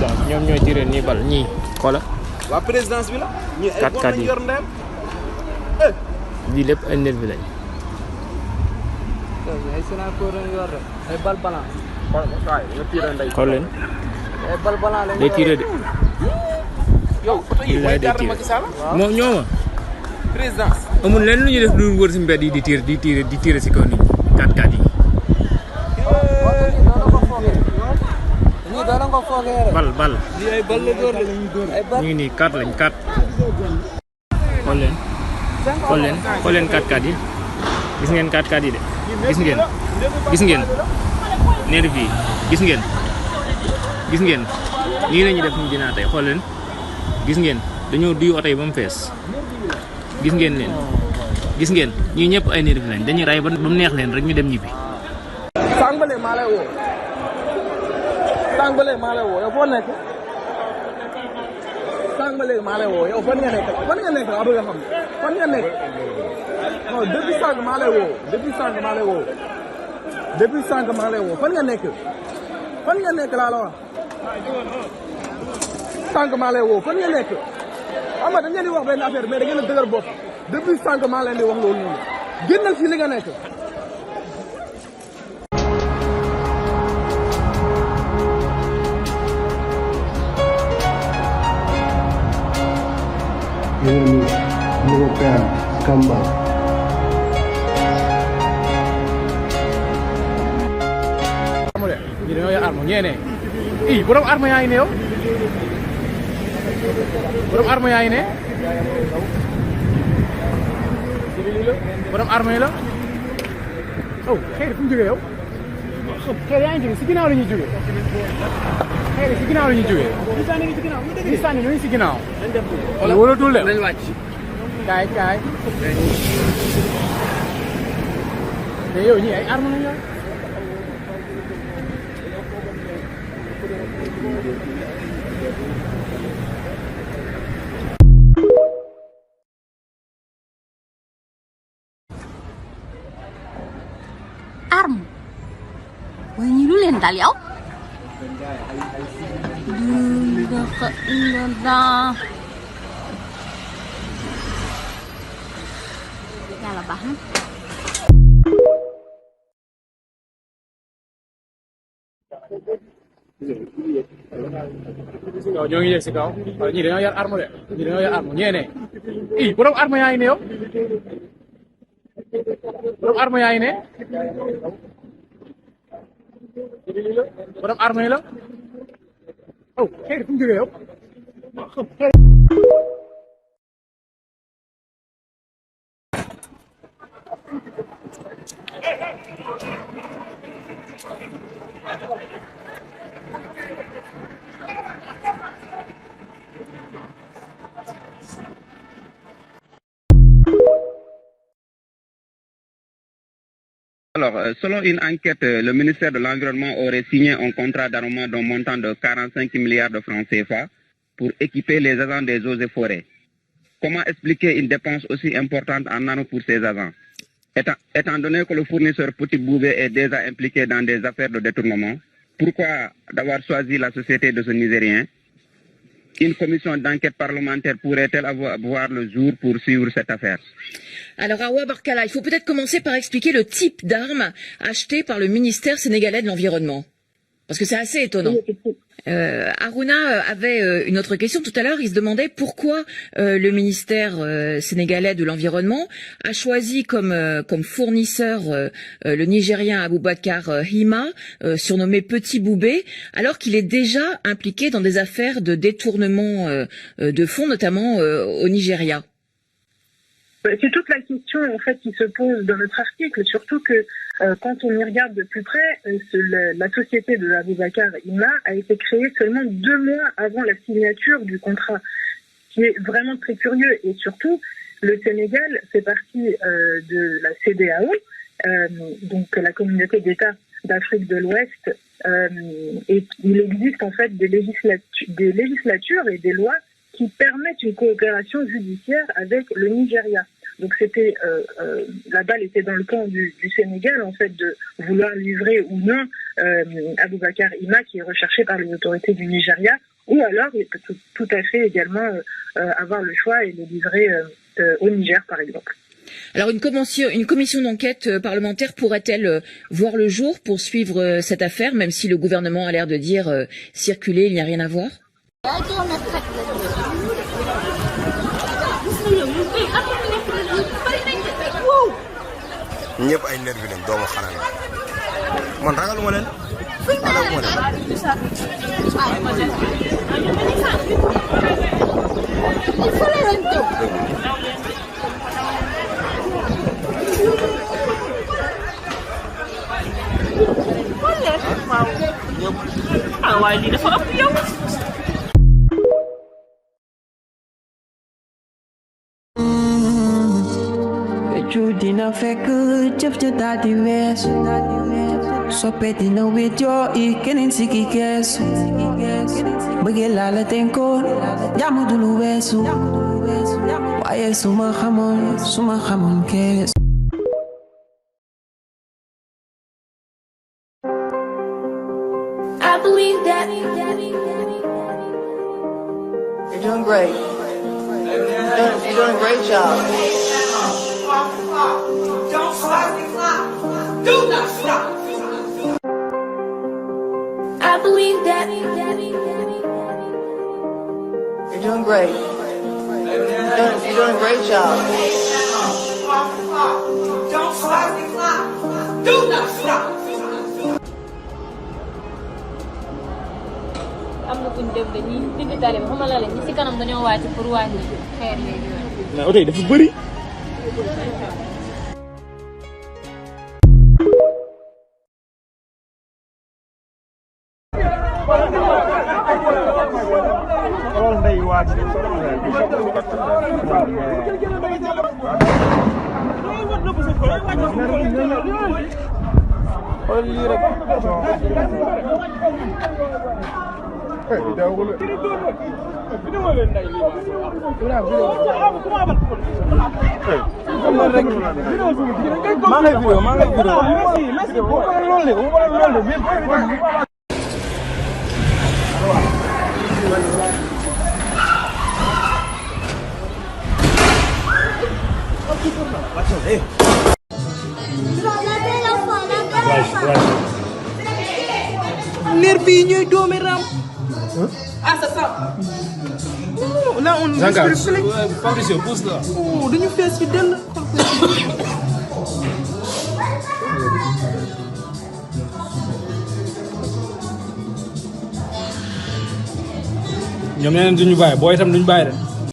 présidence ñoom ñooy tiré nii bal ñii xoola waa présidence bi la ñi ay bon lañ yor ndem lii lépp ay nervi lañ ay sénateur lañ yor rek ay bal blanc xool leen ay bal blanc lañ day tiré de yow photo yi mooy garde Macky Sall moom ñooma présidence amul leen lu ñuy def lu wër si mbedd yi di tiré si kaw nit ñi 4x4 yi ñii doon ko foogee rek bal lii ay bal la door ay bal ñu ngi nii 4 lañ 4 xool leen 4x4 yi gis ngeen 4x4 yi de gis ngeen nervi yi gis ngeen nii lañuy def ñu dinaa tey xool leen gis ngeen dañoo duy oto yi ba mu fees gis ngeen ñii ñëpp ay nervi lañ dañuy ray ba mu neex leen rek ñu dem ñibbi tàngale maa lay woo yow foo nekk tàngale maa lay woo yow fan nga nekk laa bëgg a xam fan nga nekk non depuis sànq maa lay woo fan nga nekk laa la wax sànq maa lay woo fan nga nekk xam nga dañ leen di wax benn affaire mais da ngeen a dëgër bopp depuis sànq maa leen di wax loolu noonu génnal fii li nga nekk Enemy European scumbag. ñi dañoo yor arme ñeene borom arme yaa ngi ne yow borom arme yaa ngi ne borom arme yi la xëy fu mu jógee yow xëy yaa ngi jógee si ginnaaw la ñuy jógee xëy si ginnaaw la ñuy jógee ñu sànni ñu ngi si ginnaaw wala wóolatul de nañ wàcc kaay mais yow ñii ay arme lañ yor arme waaye ñii lu leen dal yow yàlla baax na ñoo ngi yegg si kaw ñii dañoo yor arme ñeene borom arme yaa ngi ne yow borom arme yaa ngi ne borom arme yi la xëy fu mu jógee yow Alors, selon une enquête, le ministère de l'Environnement aurait signé un contrat d'armement d'un montant de 45 milliards de francs CFA pour équiper les agents des eaux et forêts. Comment expliquer une dépense aussi importante en armes pour ces agents? Étant donné que le fournisseur Petit Boubé est déjà impliqué dans des affaires de détournement, pourquoi d'avoir choisi la société de ce Nigérien? Une commission d'enquête parlementaire pourrait-elle avoir le jour pour suivre cette affaire? Alors, Awa Barkala, il faut peut-être commencer par expliquer le type d'armes achetées par le ministère sénégalais de l'Environnement. Parce que c'est assez étonnant. Aruna avait une autre question tout à l'heure. Il se demandait pourquoi le ministère sénégalais de l'Environnement a choisi comme fournisseur le Nigérien Aboubacar Hima, surnommé Petit Boubé, alors qu'il est déjà impliqué dans des affaires de détournement de fonds, notamment au Nigeria. C'est toute la question en fait qui se pose dans notre article, surtout que quand on y regarde de plus près, la société de Aboubacar Hima a été créée seulement 2 mois avant la signature du contrat, ce qui est vraiment très curieux. Et surtout, le Sénégal fait partie de la CEDEAO, donc la communauté d'États d'Afrique de l'Ouest, et il existe en fait des législatures et des lois qui permettent une coopération judiciaire avec le Nigeria. Donc c'était la balle était dans le camp du Sénégal en fait de vouloir livrer ou non Aboubacar Hima qui est recherché par les autorités du Nigeria ou alors il peut tout à fait également avoir le choix et le livrer au Niger, par exemple. Alors une commission d'enquête parlementaire pourrait-elle voir le jour pour suivre cette affaire, même si le gouvernement a l'air de dire circuler, il n'y a rien à voir? ñëpp ay nervi lañ doomu xanaa man ragaluma leen waaye lii dafa ëpp yow. Feccu dina fekk jëf ja daal di weesu soppe dina wéet yoo i keneen si ki geesu bëggee laa la dénkoon jàmm du lu weesu waaye suma xamoon keesu. I believe that you're doing great. You're doing a great job. Don't stop. Do not stop. I believe that you're doing great. You're doing a great job. Don't stop. Do not stop. am na kuñ def dañuy dindi tali bi xamal la leen ñi si kanam dañoo wàcc pour wàññi xeer yooyu. mais oto yi dafa bëri. nervi yi ñooy doomi ram. Ah c'est ça. Là on Fabricio pousse là. Oh dañu fees ci dell. ñoom nee nañ duñu bàyyi booy itam duñu bàyyi de.